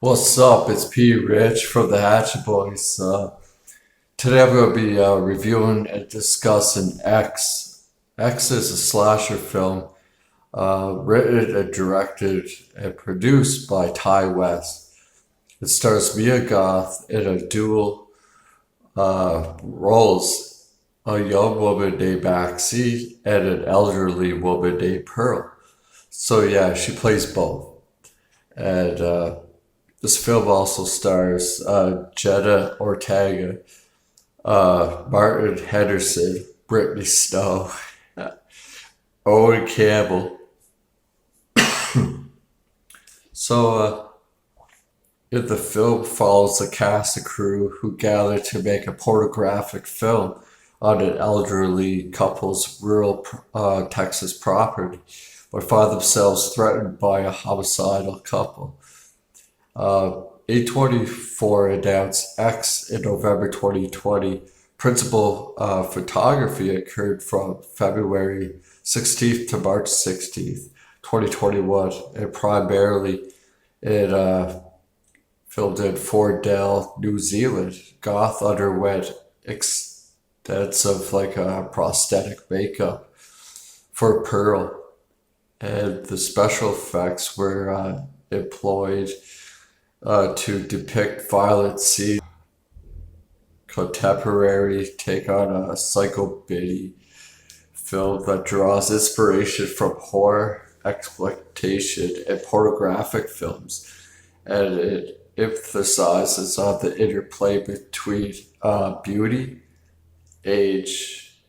What's up? It's P. Rich from the Hatchet Boys. Today I'm going to be reviewing and discussing X. X is a slasher film written and directed and produced by Ty West. It stars Mia Goth in a dual roles, a young woman named Maxie and an elderly woman named Pearl. So yeah, she plays both. And this film also stars Jenna Ortega, Martin Henderson, Brittany Snow, Owen Campbell. So, in the film follows the cast and crew who gather to make a pornographic film on an elderly couple's rural Texas property, but find themselves threatened by a homicidal couple. A24 announced X in November 2020. Principal photography occurred from February 16th to March 16th, 2021, and primarily it filmed in Fordell, New Zealand. Goth underwent extensive prosthetic makeup for Pearl, and the special effects were employed to depict violent scenes. Contemporary take on a psychobilly film that draws inspiration from horror, exploitation, and pornographic films, and it emphasizes on the interplay between beauty, age,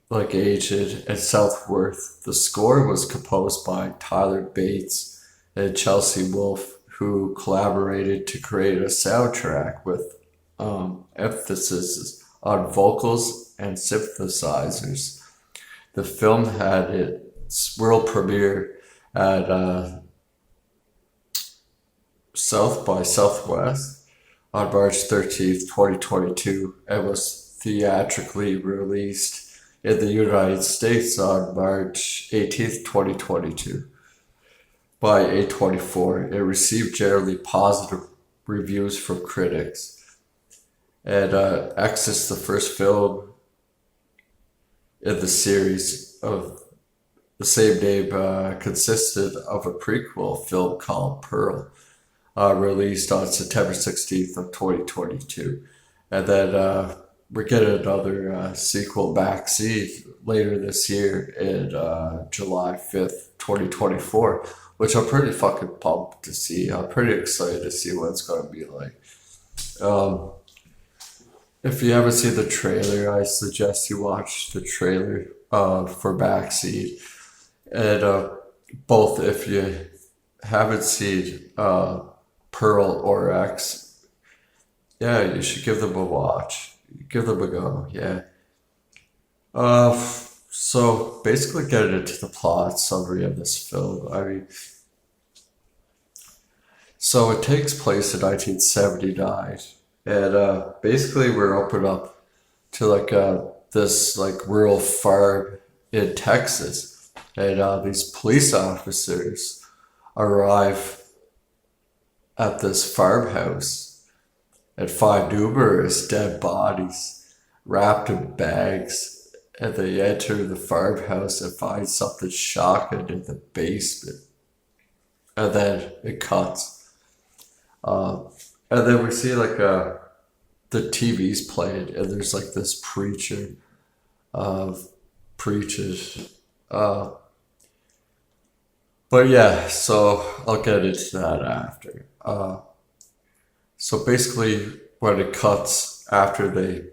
aged, and self-worth. The score was composed by Tyler Bates and Chelsea Wolfe, who collaborated to create a soundtrack with emphasis on vocals and synthesizers. The film had its world premiere at South by Southwest on March 13th, 2022, and was theatrically released in the United States on March 18th, 2022. By A24, it received generally positive reviews from critics. And X is the first film in the series of the same name, consisted of a prequel film called Pearl, released on September 16th of 2022. And then we're getting another sequel, Maxine, later this year in July 5th, 2024, which I'm pretty fucking pumped to see. I'm pretty excited to see what it's going to be like. Um, if you haven't seen the trailer, I suggest you watch the trailer for Backseat. And both, if you haven't seen Pearl or X, yeah, you should give them a watch. Give them a go, yeah. So basically getting into the plot summary of this film. So it takes place in 1979, and basically we're opened up to this rural farm in Texas, and these police officers arrive at this farmhouse and find numerous dead bodies wrapped in bags, and they enter the farmhouse and find something shocking in the basement. And then it cuts. And then we see the TV's playing, and there's this preacher preaches. But yeah, so I'll get into that after. So basically, when it cuts after they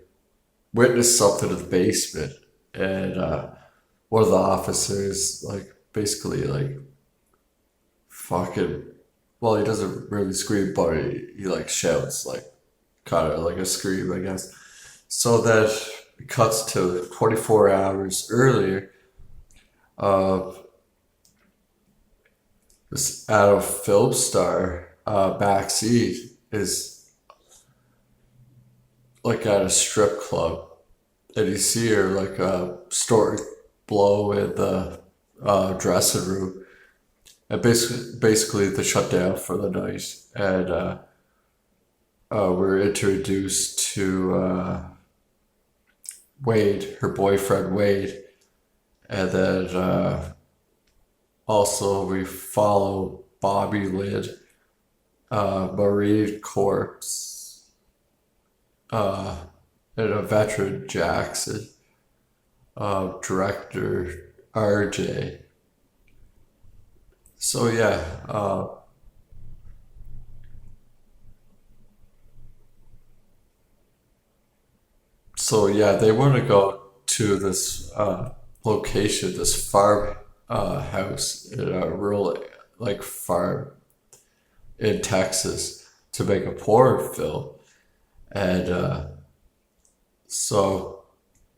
witness something in the basement, and one of the officers basically fucking, well, he doesn't really scream, but he shouts kind of like a scream, I guess. So that it cuts to 24 hours earlier. uh this adult film star, Backseat, is at a strip club, and you see her snort blow in the dressing room, And basically they shut down for the night, and we're introduced to Wade, her boyfriend Wade, and then also we follow Bobby Lynn, Marine Corps, uh, and a veteran Jackson, director RJ. So yeah, they want to go to this location, this farm house in a rural like farm in Texas to make a porn film, and so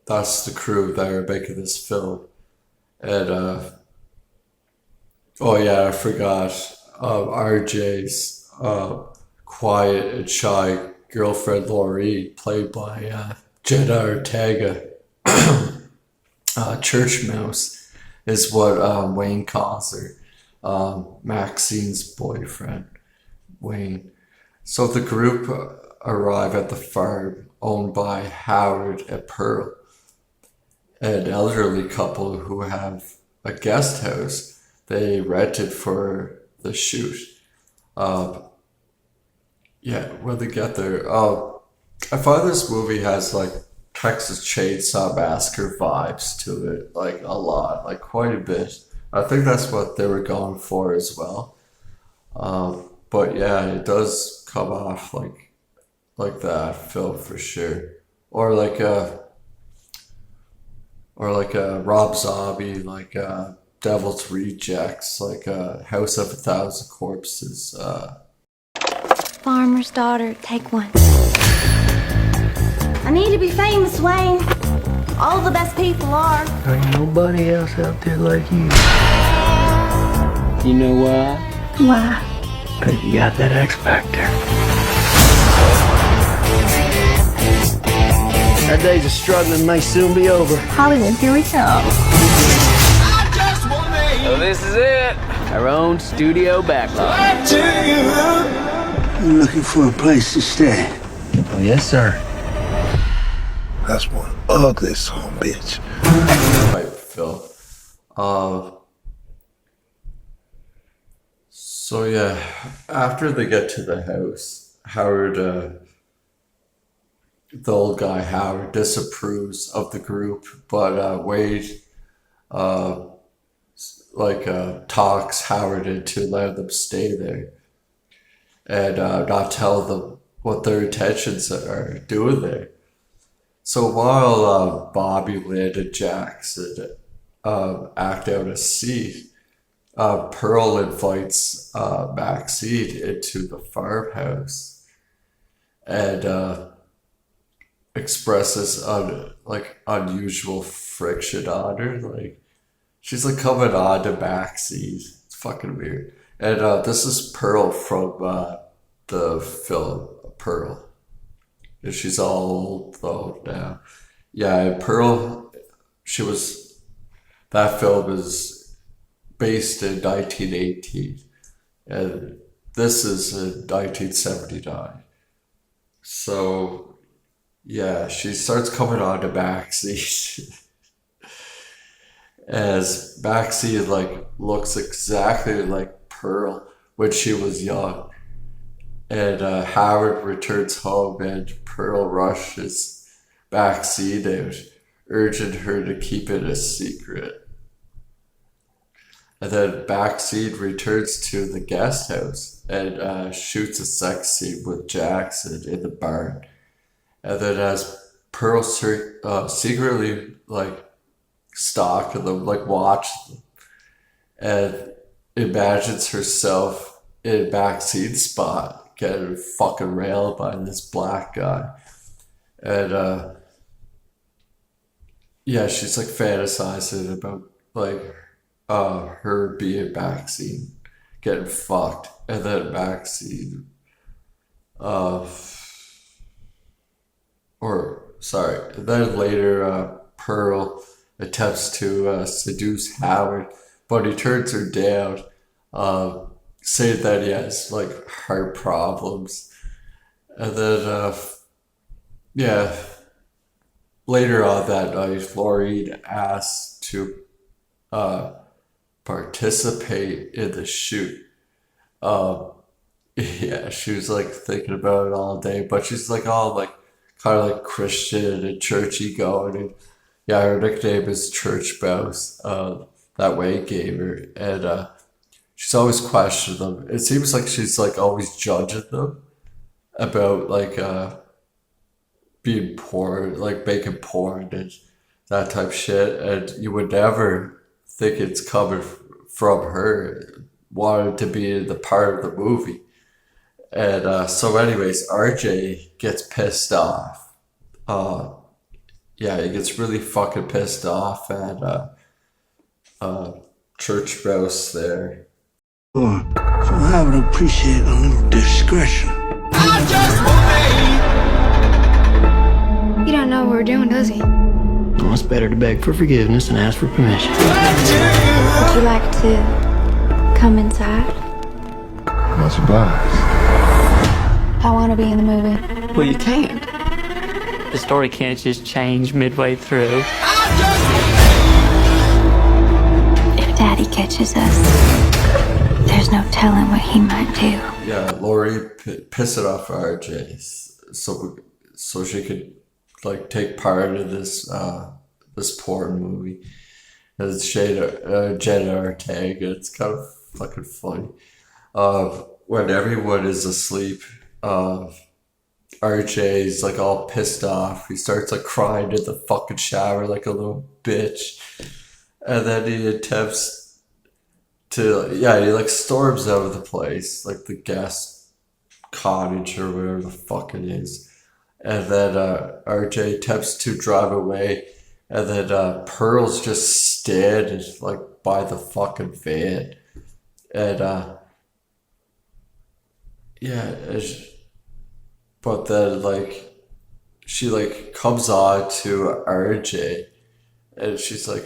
that's the crew that are making this film. And oh yeah, I forgot RJ's quiet and shy girlfriend Laurie, played by Jenna Ortega, Church Mouse, is what Wayne calls her. Maxine's boyfriend, Wayne. So the group arrive at the farm owned by Howard and Pearl, an elderly couple who have a guest house they rented for the shoot. Uh, yeah, when they get there, I find this movie has like Texas Chainsaw Massacre vibes to it, like a lot, like quite a bit. I think that's what they were going for as well. But yeah, it does come off like that film for sure, or like a Rob Zombie, like Devil's Rejects, like House of a Thousand Corpses. Farmer's daughter, take one. I need to be famous, Wayne. All the best people are. There ain't nobody else out there like you. You know why? Why? 'Cause you got that X Factor. Our days of struggling may soon be over. Hollywood, here we come. So this is it. Our own studio backlot. I'm looking for a place to stay. Oh, yes, sir. That's one ugly son of a bitch. Type film. Uh, so yeah, after they get to the house, Howard, the old guy Howard, disapproves of the group, but Wade, uh, talks Howard into letting them stay there and not tell them what their intentions are doing there. So while Bobby, Lynn, and Jackson act out a scene, Pearl invites Maxine into the farmhouse and expresses unusual friction on her. Like she's like coming on to Maxine. It's fucking weird. And this is Pearl from the film Pearl. And she's all old though now. Yeah, and Pearl, that film is based in 1918. And this is in 1979. So, yeah, she starts coming on to Maxine. As Maxine, looks exactly like Pearl when she was young. And Howard returns home and Pearl rushes Maxine out, urging her to keep it a secret. And then Maxine returns to the guest house and shoots a sex scene with Jackson in the barn. And then as Pearl secretly stalk them, watch them, and imagines herself in Maxine's spot, getting fucking railed by this black guy. And yeah, she's fantasizing about her being Maxine, getting fucked, and then Maxine, then later Pearl attempts to seduce Howard, but he turns her down saying that he has like heart problems. And then, yeah, later on that night, Laurie asked to participate in the shoot. Um, yeah, she was like thinking about it all day, but she's like all like kind of like Christian and churchy going, and yeah, her nickname is Church Mouse. That Wayne gave her, and she's always questioning them. It seems like she's like always judging them about like being poor, like making porn and that type of shit, and you would never think it's coming from her wanting to be the part of the movie. And so, anyways, RJ gets pissed off. Yeah, he gets really fucking pissed off at Church Mouse there. So I would appreciate a little discretion. He don't know what we're doing, does he? Well, it's better to beg for forgiveness and ask for permission. Would you like to come inside? What's advised? I want to be in the movie. Well, you can't. The story can't just change midway through. If Daddy catches us, there's no telling what he might do. Yeah, Laurie pissing off RJ so she could like take part in this this porn movie. And it's Jenna Ortega. It's kind of fucking funny. When everyone is asleep, RJ's like all pissed off. He starts like crying in the fucking shower like a little bitch. And then he attempts to, yeah, he like storms out of the place, like the guest cottage or whatever the fuck it is. And then RJ attempts to drive away. And then Pearl's just standing like by the fucking van. And yeah, but then like she like comes on to RJ, and she's like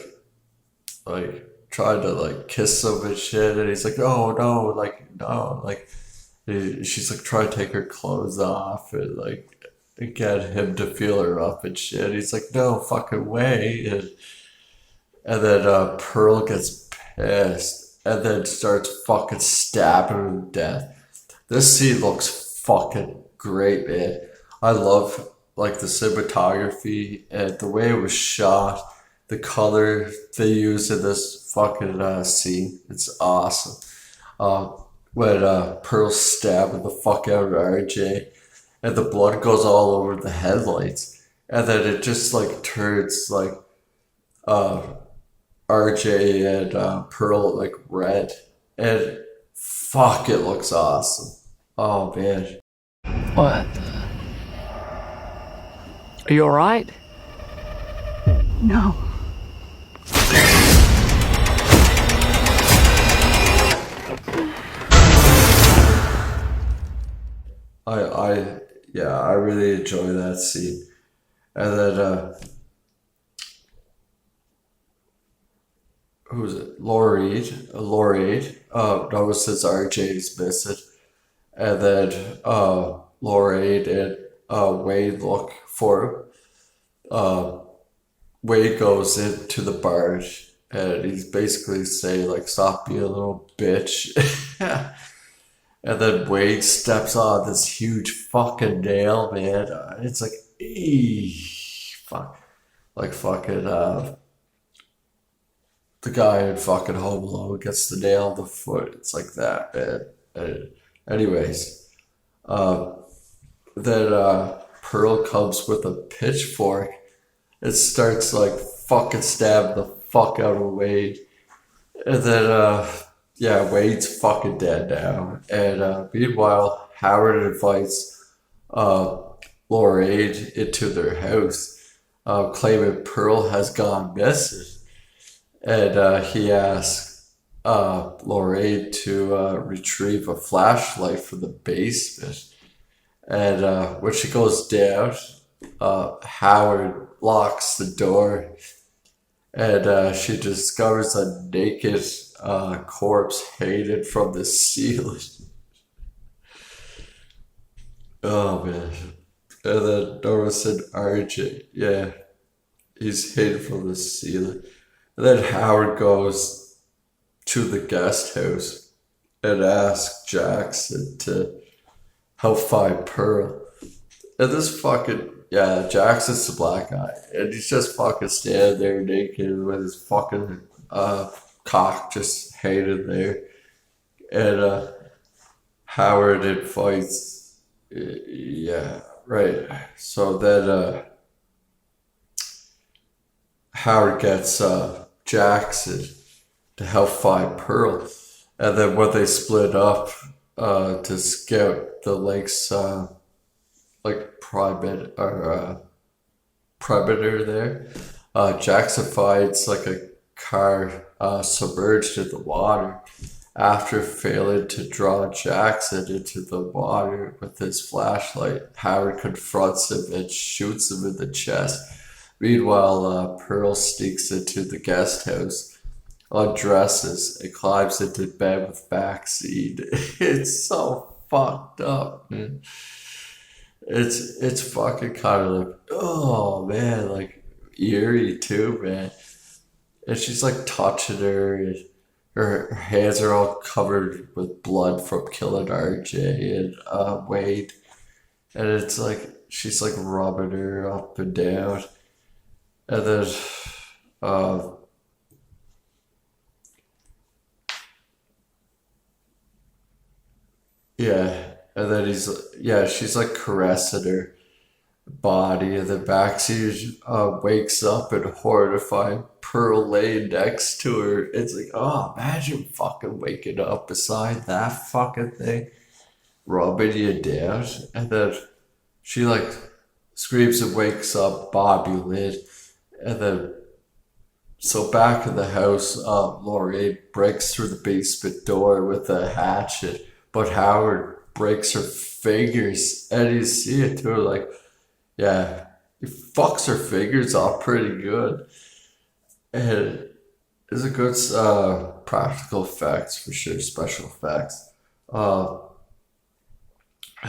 trying to like kiss him and shit, and he's like, oh no, like no, like she's like trying to take her clothes off and like get him to feel her up and shit. He's like, no fucking way, and then Pearl gets pissed and then starts fucking stabbing him to death. This scene looks fucking great, man. I love like the cinematography and the way it was shot, the color they used in this fucking scene. It's awesome. When Pearl's stabbing the fuck out of RJ and the blood goes all over the headlights, and then it just like turns like RJ and Pearl like red, and fuck, it looks awesome. Oh man. What? Are you alright? No. I really enjoy that scene. And then who was it? Laurie notices RJ's missing. And then Laurie and Wade look for him. Wade goes into the bar and he's basically saying like, stop being a little bitch. And then Wade steps on this huge fucking nail, man. It's like, fuck. Like fucking, the guy in fucking Home Alone gets the nail in the foot. It's like that, man. Anyways, then Pearl comes with a pitchfork. It starts like fucking stabbing the fuck out of Wade. And then, yeah, Wade's fucking dead now. And meanwhile, Howard invites Laurie into their house, claiming Pearl has gone missing. And he asks Laurie to retrieve a flashlight from the basement. And when she goes down, Howard locks the door, and she discovers a naked corpse hanging from the ceiling. Oh man. And then Norris and RJ, yeah, he's hanging from the ceiling. And then Howard goes to the guest house and asks Jackson to help find Pearl. And this fucking, yeah, Jackson's the black guy. And he's just fucking standing there naked with his fucking cock just hanging there. And Howard invites, yeah, right. So then Howard gets Jackson to help find Pearl. And then when they split up to scout the lake's like private or perimeter there, Jackson finds like a car submerged in the water. After failing to draw Jackson into the water with his flashlight, Howard confronts him and shoots him in the chest. Meanwhile, Pearl sneaks into the guest house, undresses, and climbs into bed with Maxine. It's so fucked up, man. It's fucking kind of like, oh man, like eerie too, man. And she's like touching her, and her hands are all covered with blood from killing RJ and Wade. And it's like she's like rubbing her up and down. And then yeah. And then she's like caressing her body, and then Maxie wakes up and horrified Pearl laying next to her. It's like, oh, imagine fucking waking up beside that fucking thing, rubbing you down. And then she like screams and wakes up Bobby Lynn. And then, so back in the house, Lorraine breaks through the basement door with a hatchet, but Howard breaks her fingers, and you see it too, like, yeah, he fucks her fingers off pretty good. And it's a good practical effects for sure, special effects. And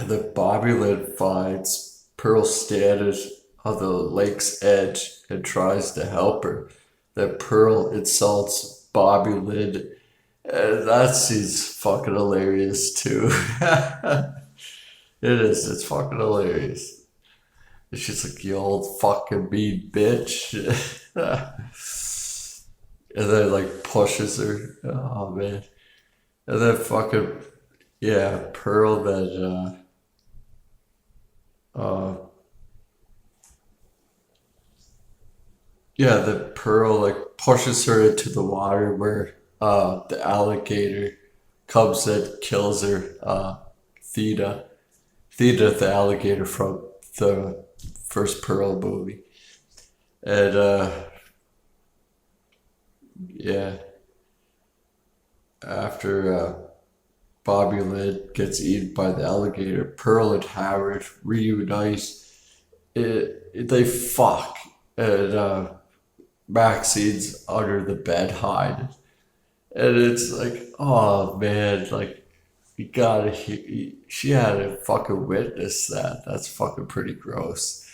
then Bobby Lynn finds Pearl standing on the lake's edge and tries to help her. Then Pearl insults Bobby Lynn, and that scene's fucking hilarious too. It is, it's fucking hilarious. And she's like, you old fucking mean bitch. And then like pushes her. Oh man. And then fucking, yeah, Pearl then yeah, the Pearl like pushes her into the water where the alligator comes and kills her. Theta, the alligator from the first Pearl movie. And yeah, after Bobby Lynn gets eaten by the alligator, Pearl and Howard reunite. They fuck, and Maxine's under the bed hiding. And it's like, oh man, like, you gotta, she had to fucking witness that. That's fucking pretty gross.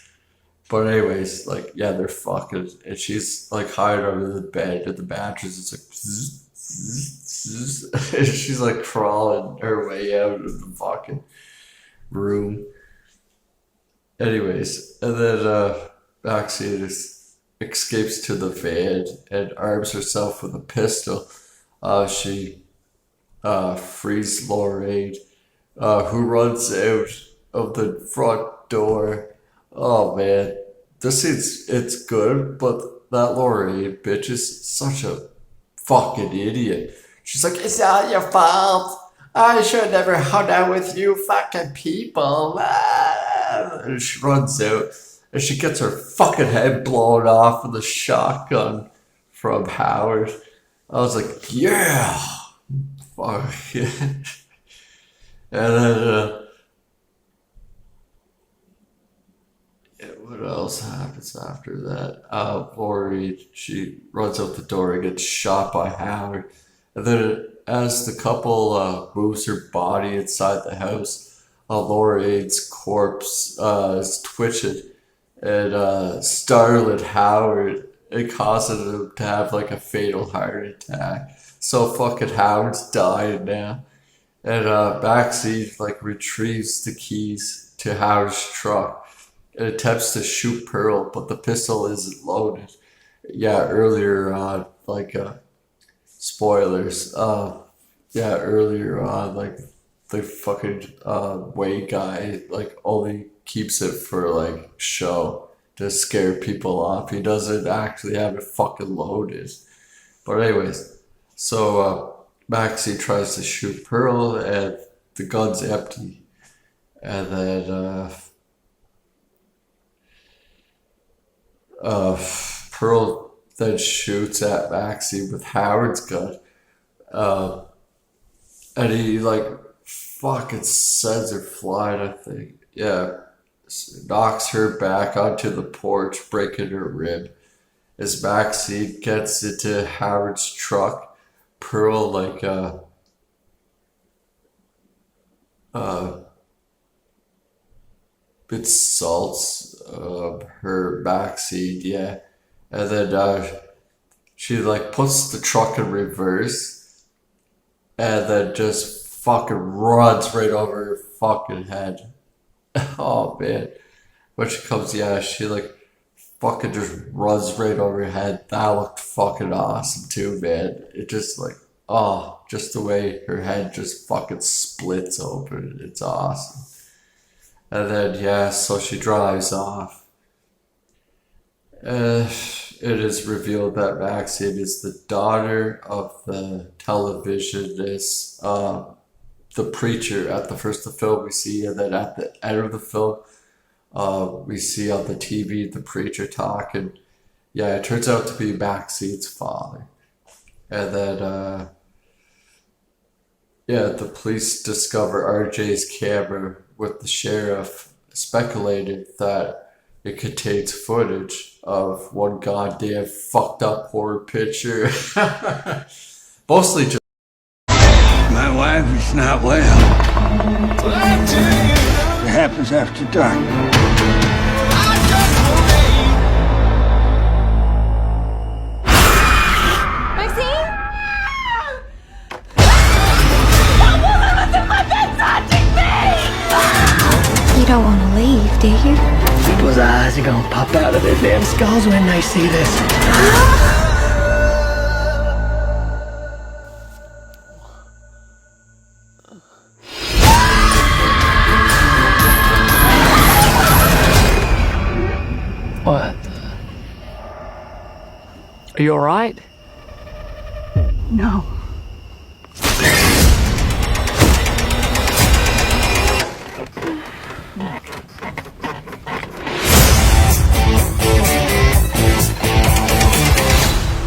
But anyways, like, yeah, they're fucking, and she's like hiding under the bed, and the mattress is like, zzz, zzz, zzz, and she's like crawling her way out of the fucking room. Anyways, and then Maxine escapes to the van and arms herself with a pistol. She frees Lorraine, who runs out of the front door. Oh man, this scene's, it's good, but that Lorraine bitch is such a fucking idiot. She's like, it's not your fault. I should never hung out with you fucking people. And she runs out, and she gets her fucking head blown off with a shotgun from Howard. I was like, yeah, fuck yeah. And then, what else happens after that? Lori, she runs out the door and gets shot by Howard. And then as the couple moves her body inside the house, Laura Aid's corpse is twitching, and Starlet Howard, it causes him to have like a fatal heart attack. So fucking Howard's dying now. And Maxie like retrieves the keys to Howard's truck and attempts to shoot Pearl, but the pistol isn't loaded. Yeah, earlier on, spoilers. Yeah, earlier on, like the fucking Wade guy like only keeps it for like show to scare people off. He doesn't actually have it fucking loaded. But anyways, so Maxie tries to shoot Pearl and the gun's empty. And then Pearl then shoots at Maxie with Howard's gun. And he like fucking sends her flying, I think. Yeah. Knocks her back onto the porch, breaking her rib. As Maxie gets into Howard's truck, Pearl like it salts her Maxie, yeah. And then she like puts the truck in reverse and then just fucking runs right over her fucking head. Oh man. When she comes, yeah, she like fucking just runs right over her head. That looked fucking awesome too, man. It just like, oh, just the way her head just fucking splits open. It's awesome. And then, yeah, so she drives off. It is revealed that Maxine is the daughter of the televisionist, the preacher at the first of the film we see, and then at the end of the film, we see on the TV the preacher talking. Yeah, it turns out to be Maxine's father. And then, yeah, the police discover RJ's camera with the sheriff speculated that it contains footage of one goddamn fucked up horror picture. Mostly just. My wife is not well. It happens after dark. Maxine? You don't want to leave, do you? People's eyes are gonna pop out of their damn skulls when they see this. What? Are you alright? No.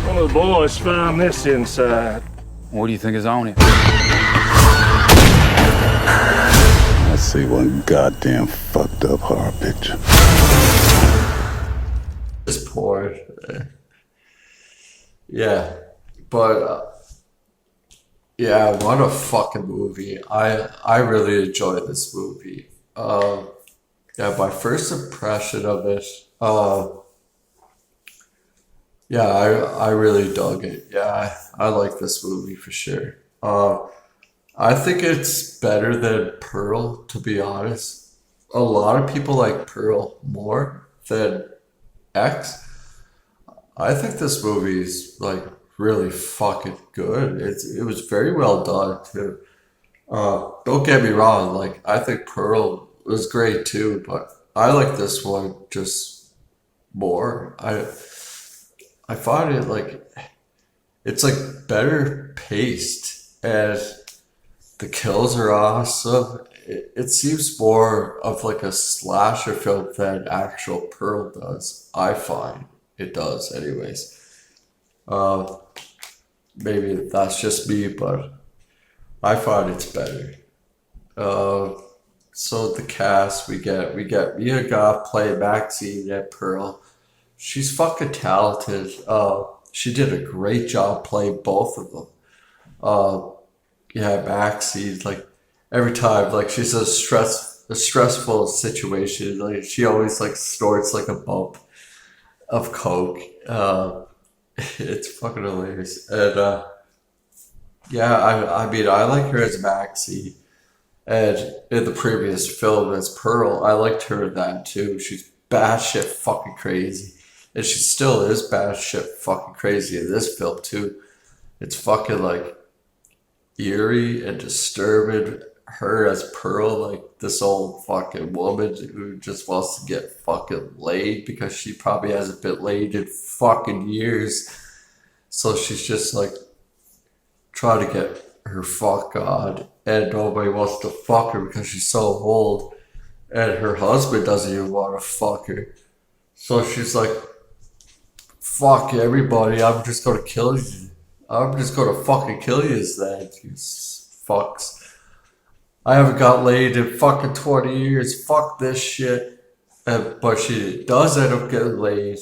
One of the boys found this inside. What do you think is on it? I see one goddamn fucked up horror picture. Just poor. Yeah. But yeah, what a fucking movie. I really enjoyed this movie. Yeah, my first impression of it, yeah, I really dug it. Yeah, I like this movie for sure. I think it's better than Pearl, to be honest. A lot of people like Pearl more than X. I think this movie's like really fucking good. It was very well done too. Don't get me wrong, like I think Pearl was great too, but I like this one just more. I find it like it's like better paced and the kills are awesome. It seems more of like a slasher film than actual Pearl does. I find it does, anyways. Maybe that's just me, but I find it's better. So the cast we get Mia Goth playing Maxine and Pearl. She's fucking talented. She did a great job playing both of them. Uh, yeah, Maxie, like every time, like she's a stressful situation. Like she always like snorts like a bump of coke. It's fucking hilarious. And yeah, I mean, I like her as Maxie. And in the previous film as Pearl, I liked her in that too. She's batshit fucking crazy. And she still is batshit fucking crazy in this film too. It's fucking like eerie and disturbing. Her as Pearl, like this old fucking woman who just wants to get fucking laid because she probably hasn't been laid in fucking years. So she's just like trying to get her fuck on, and nobody wants to fuck her because she's so old, and her husband doesn't even want to fuck her. So she's like, fuck everybody, I'm just gonna kill you. I'm just gonna fucking kill you then, you fucks. I haven't got laid in fucking 20 years. Fuck this shit. But she does end up getting laid.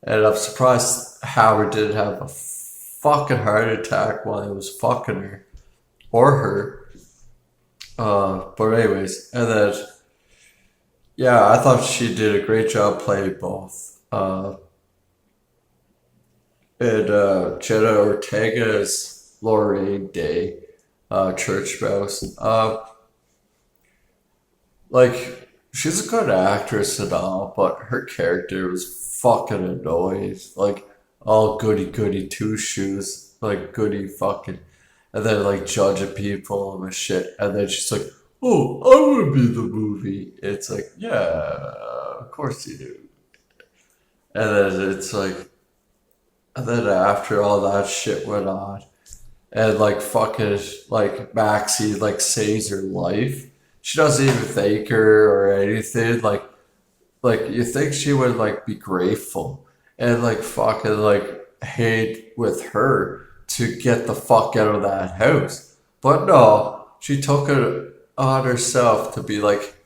And I'm surprised Howard didn't have a fucking heart attack while he was fucking her. Or her. But anyways. And then, yeah, I thought she did a great job playing both. And Jenna Ortega is Lorraine Day. Church Mouse. Like, she's a good actress and all, but her character was fucking annoying. Like, all goody two shoes, like goody fucking, and then like judging people and shit. And then she's like, "Oh, I want to be the movie." It's like, yeah, of course you do. And then it's like, and then after all that shit went on. And like fucking like Maxie like saves her life. She doesn't even thank her or anything. Like you think she would like be grateful and like fucking like hate with her to get the fuck out of that house. But no, she took it on herself to be like,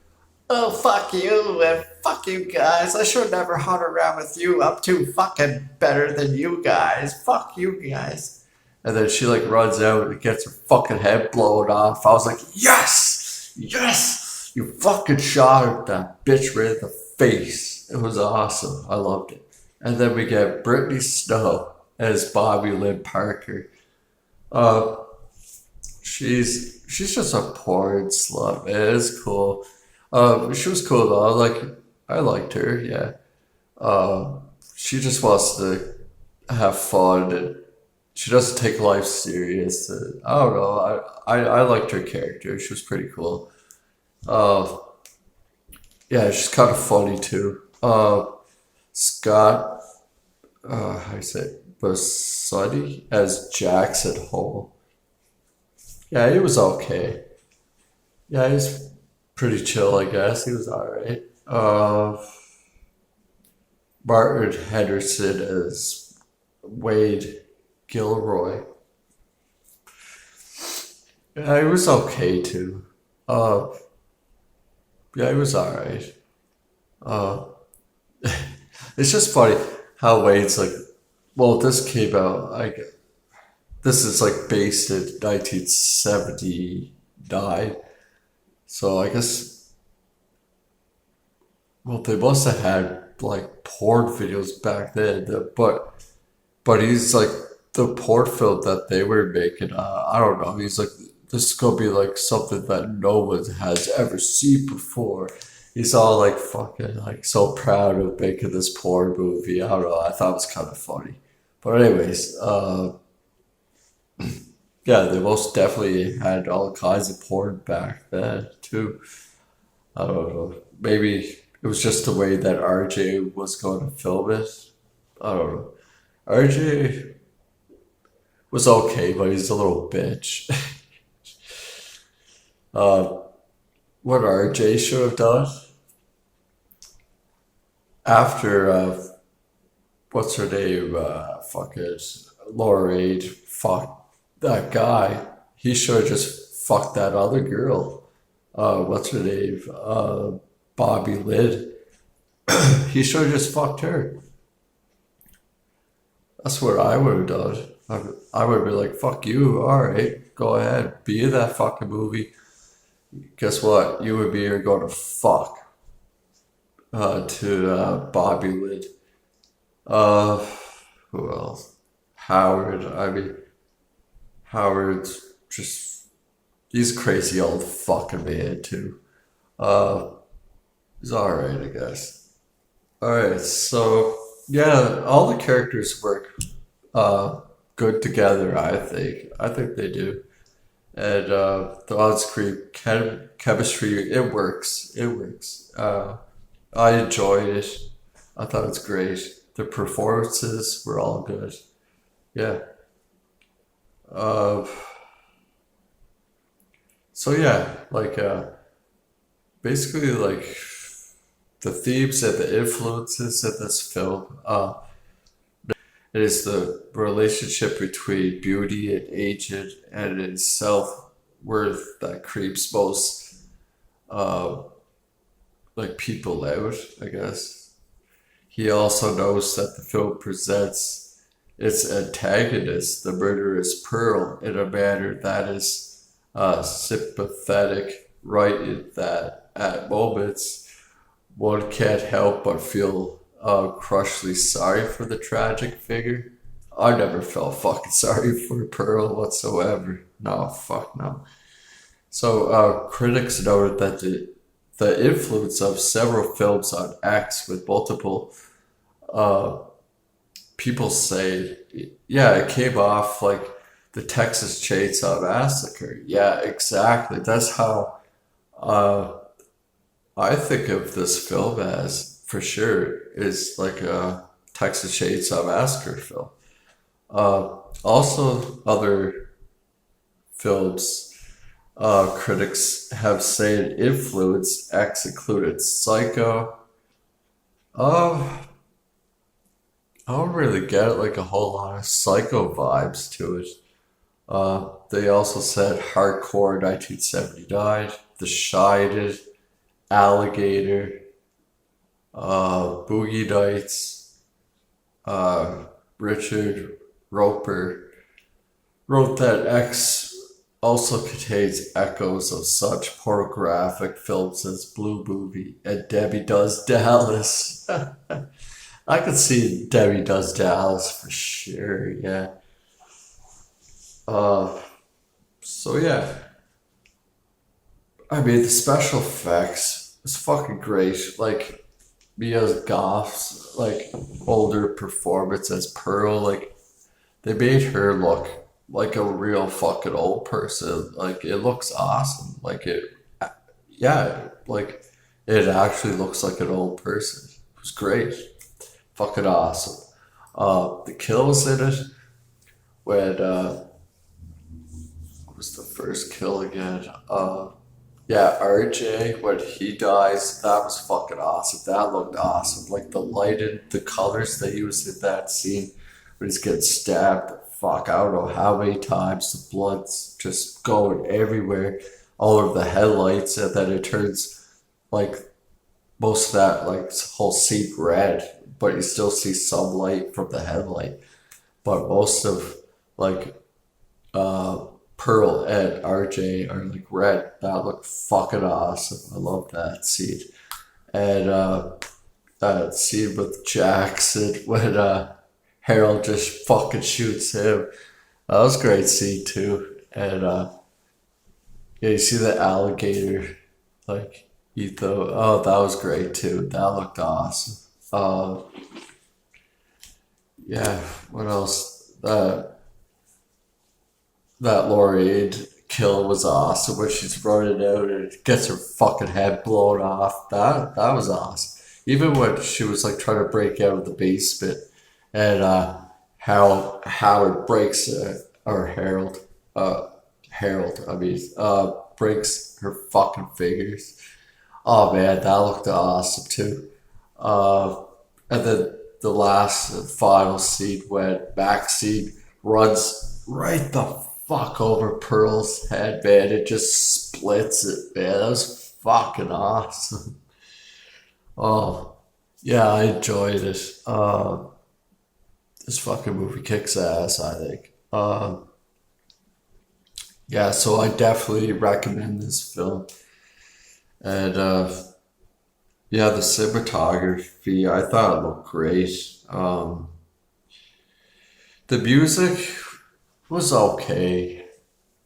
oh fuck you and fuck you guys. I should never hung around with you. I'm too fucking better than you guys. Fuck you guys. And then she like runs out and gets her fucking head blown off. I was like, yes! Yes! You fucking shot her that bitch right in the face. It was awesome. I loved it. And then we get Brittany Snow as Bobby Lynn Parker. She's just a porn slut, man. It's cool. She was cool though. I liked her, yeah. She just wants to have fun and she doesn't take life serious. I don't know. I liked her character. She was pretty cool. Yeah, she's kind of funny too. Scott, how you say, Bosutti as Jackson Hole. Yeah, he was okay. Yeah, he's pretty chill, I guess. He was alright. Martin Henderson as Wade Gilroy. Yeah, he was okay too. Yeah, he was alright. It's just funny how Wade's like, well, this came out, like, this is like based in 1979. So I guess, well, they must have had like porn videos back then, but he's like, the porn film that they were making, I don't know. He's like, this is gonna be like something that no one has ever seen before. He's all like fucking like so proud of making this porn movie. I don't know. I thought it was kind of funny. But anyways, yeah, they most definitely had all kinds of porn back then too. I don't know. Maybe it was just the way that RJ was going to film it. I don't know. RJ was okay, but he's a little bitch. What RJ should have done after what's her name? Fuck it, Laura fuck that guy. He should have just fucked that other girl. What's her name? Bobby Lynn. He should have just fucked her. That's what I would have done. I would be like, fuck you, alright, go ahead, be in that fucking movie. Guess what? You and me are going to fuck to Bobby Lid. Who else? Howard. I mean, Howard's just, he's a crazy old fucking man too. He's alright, I guess. Alright, so yeah, all the characters work good together, I think. I think they do. And the on-screen chemistry, it works. It works. I enjoyed it. I thought it's great. The performances were all good. Yeah. So yeah, like basically like the themes and the influences in this film. It is the relationship between beauty and aging and its self-worth that creeps most like people out, I guess. He also knows that the film presents its antagonist, the murderous Pearl, in a manner that is sympathetic, right? In that at moments one can't help but feel crushly sorry for the tragic figure. I never felt fucking sorry for Pearl whatsoever. No, fuck no. So critics noted that the influence of several films on X with multiple people say, yeah, it came off like the Texas Chainsaw Massacre. Yeah, exactly. That's how I think of this film as, for sure, is like a Texas Chainsaw Massacre film. Also, other films critics have said influence X included Psycho. I don't really get like a whole lot of Psycho vibes to it. They also said Hardcore 1979, The Shining, Alligator, Boogie Nights. Richard Roper wrote that X also contains echoes of such pornographic films as Blue Movie and Debbie Does Dallas. I could see Debbie Does Dallas for sure, yeah. So yeah. I mean, the special effects is fucking great. Like, Mia Goth's, like, older performance as Pearl, like, they made her look like a real fucking old person. Like, it looks awesome. Like, yeah, like, it actually looks like an old person. It was great. Fucking awesome. The kills in it, when, what was the first kill again? Yeah, RJ, when he dies, that was fucking awesome. That looked awesome. Like, the lighted, the colors they used in that scene when he's getting stabbed, fuck, I don't know how many times, the blood's just going everywhere, all over the headlights, and then it turns, like, most of that, like, whole scene red, but you still see some light from the headlight. But most of, like, Pearl and RJ are like red. That looked fucking awesome. I love that scene. And that scene with Jackson when Harold just fucking shoots him. That was a great scene too. And yeah, you see the alligator like eat the, oh, that was great too. That looked awesome. Yeah, what else? That Lorraine kill was awesome when she's running out and gets her fucking head blown off. That was awesome. Even when she was like trying to break out of the basement and Howard breaks or Harold breaks her fucking fingers. Oh man, that looked awesome too. And then the last final scene when Maxine runs right the fuck over Pearl's head, man. It just splits it, man. That was fucking awesome. Oh, yeah, I enjoyed it. This fucking movie kicks ass, I think. Yeah, so I definitely recommend this film. And yeah, the cinematography, I thought it looked great. The music was okay.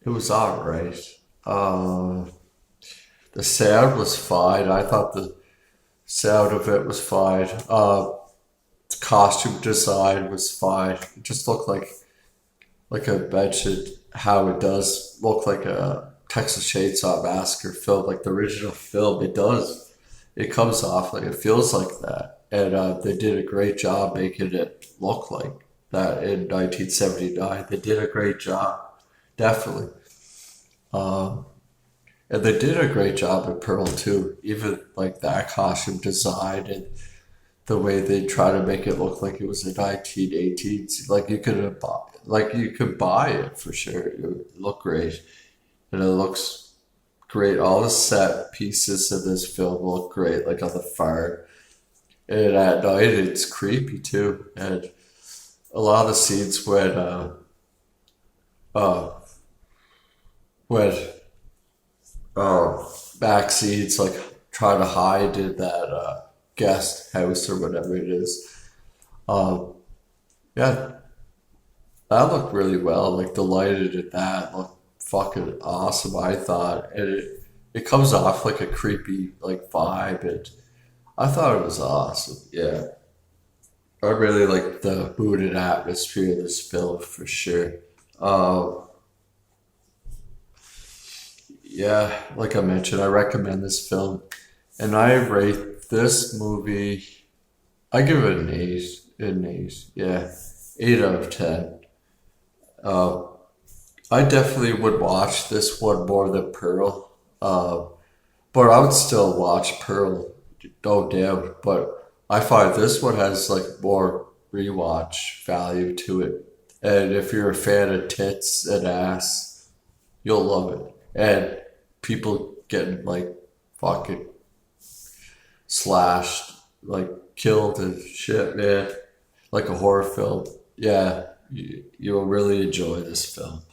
It was alright. The sound was fine. I thought the sound of it was fine. The costume design was fine. It just looked like I mentioned, how it does look like a Texas Chainsaw Massacre film, like the original film. It does. It comes off like it feels like that, and they did a great job making it look like that in 1979. They did a great job, definitely. And they did a great job at Pearl too. Even like that costume design and the way they try to make it look like it was the 1918s. Like you could buy it for sure. It looked great, and it looks great. All the set pieces of this film look great, like on the farm. And at night, it's creepy too. And a lot of the scenes when back scenes like trying to hide in that guest house or whatever it is. Yeah, that looked really well. Like the lighting in that looked fucking awesome, I thought. And it comes off like a creepy like vibe, and I thought it was awesome. Yeah. I really like the mood and atmosphere of this film for sure. Yeah, like I mentioned, I recommend this film, and I rate this movie. I give it an 8. An 8, yeah, 8 out of 10. I definitely would watch this one more than Pearl, but I would still watch Pearl, no doubt. But I find this one has like more rewatch value to it, and if you're a fan of tits and ass, you'll love it. And people getting like fucking slashed, like killed and shit, man. Like a horror film. Yeah, you'll really enjoy this film.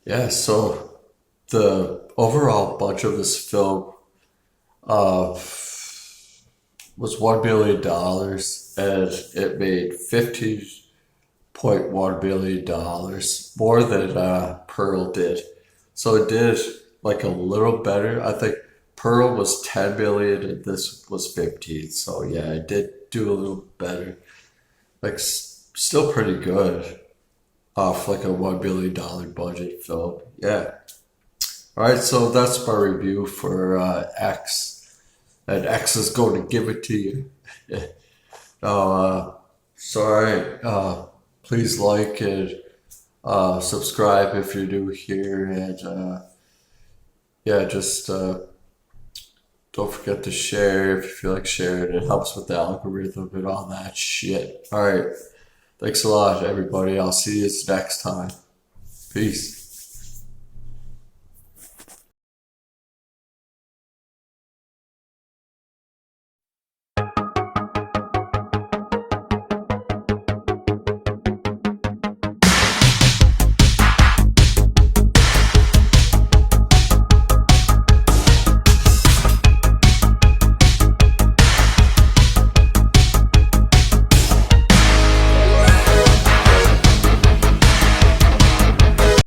Yeah, so the overall budget of this film was $1 billion, and it made $15.1 billion, more than Pearl did. So it did like a little better. I think Pearl was 10 million and this was 15. So yeah, it did do a little better. Like still pretty good off like a $1 billion budget film. Yeah. All right, so that's my review for X, and X is going to give it to you. Sorry. Please like and subscribe if you're new here, and yeah, just don't forget to share if you feel like sharing. It helps with the algorithm and all that shit. All right, thanks a lot, everybody. I'll see you next time. Peace.